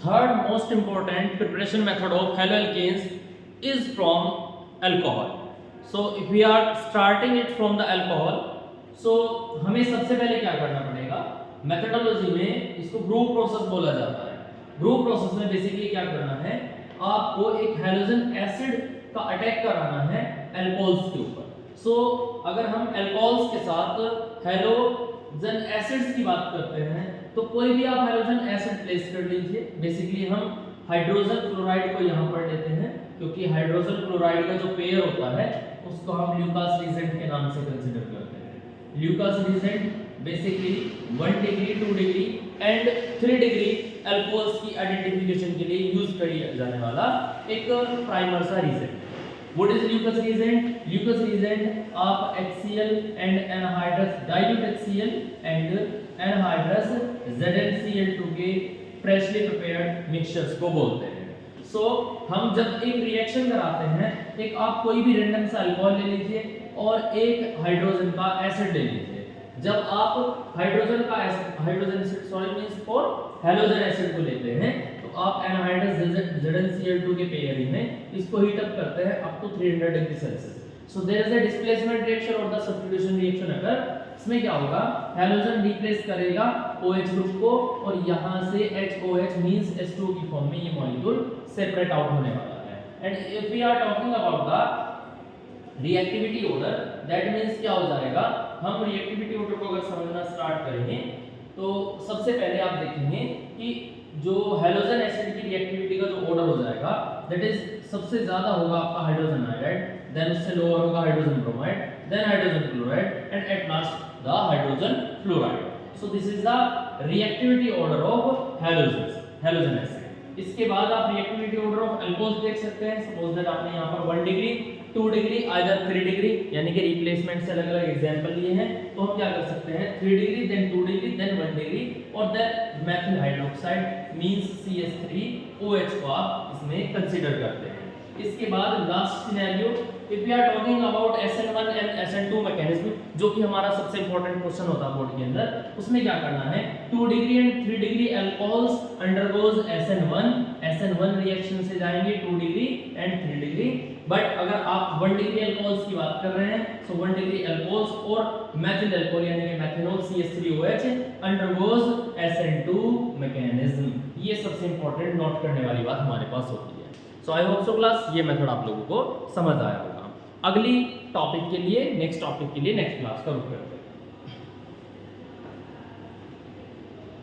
third most important preparation method of haloalkanes is from alcohol. So if we are starting it from the alcohol, so हमें सबसे पहले क्या करना पड़ेगा, methodology में इसको ग्रुप प्रोसेस बोला जाता है। ग्रुप प्रोसेस में बेसिकली क्या करना है, आपको एक हैलोजन एसिड का अटैक कराना है अल्कोहल्स के ऊपर। सो अगर हम अल्कोहल्स के साथ हैलोजन एसिड्स की बात करते हैं तो कोई भी आप हैलोजन एसिड प्लेस कर लीजिए। बेसिकली हम हाइड्रोजन क्लोराइड को यहाँ पर लेते हैं क्योंकि हाइड्रोजन क्लोराइड का जो पेयर होता है उसको हम ल्यूकास रिजेंट के नाम से कंसीडर करते हैं। Lucas reagent basically 1 degree 2 degree and 3 degree alcohols की आइडेंटिफिकेशन के लिए यूज किया जाने वाला एक प्राइमर सा reagent. What is Lucas reagent? Lucas reagent आप HCl and anhydrous dilute HCl and anhydrous ZnCl2 के freshly prepared mixtures को बोलते हैं। So हम जब एक रिएक्शन कराते हैं, एक आप कोई भी रैंडम सा अल्कोहल ले लीजिए और एक हाइड्रोजन का एसिड ले लीजिए। जब आप hydrogen acid means for halogen acid को लेते हैं तो आप एनहाइड्रस ZnCl2 के पेयरिंग में इसको हीट अप करते हैं up to 300 degree Celsius. So there is a displacement reaction और द सब्स्टिट्यूशन रिएक्शन अगर इसमें क्या होगा, हैलोजन रिप्लेस करेगा OH ग्रुप को और यहां से HOH मींस H2 की फॉर्म में ये मॉलिक्यूल सेपरेट आउट होने वाला है। And if we are talking about the reactivity order, that means क्या हो जाएगा, हम रिएक्टिविटी ऑर्डर को अगर समझना स्टार्ट करेंगे तो सबसे पहले आप देखेंगे कि जो हैलोजन एसिड की रिएक्टिविटी का जो ऑर्डर हो जाएगा दैट इज सबसे ज्यादा होगा आपका हाइड्रोजन आयोडाइड, देन उससे लोअर होगा hydrogen bromide, then hydrogen chloride and at last the hydrogen fluoride. So this is the reactivity order of halogen acid. इसके बाद आप रिएक्टिविटी ऑर्डर ऑफ अल्कोहल्स देख सकते हैं। सपोज दैट आपने यहाँ पर 1 डिग्री 2 डिग्री आइदर 3 डिग्री यानी कि रिप्लेसमेंट से अलग-अलग एग्जांपल लिए हैं, तो हम क्या कर सकते हैं 3 degree then 2 degree then 1 degree और then methyl hydroxide means CH3OH को आप इसमें कंसीडर करते हैं। इसके बाद last scenario, if we are talking about SN1 and SN2 mechanism, जो कि हमारा सबसे इंपॉर्टेंट क्वेश्चन होता है बोर्ड के अंदर, उसमें क्या करना है 2 degree and 3 degree alcohols undergoes SN1 reaction से जाएंगे 2 डिग्री एंड 3 डिग्री। बट अगर आप 1 डिग्री अल्कोहल्स की बात कर रहे हैं सो 1 डिग्री अल्कोहल्स और मेथिल अल्कोहल यानी कि methanol CH3OH undergoes SN2 mechanism. ये सबसे इंपॉर्टेंट नोट करने वाली बात हमारे पास होती है। सो आई होप सो क्लास ये मेथड आप लोगों को समझ आया होगा। अगली टॉपिक के लिए नेक्स्ट क्लास का रुख करें।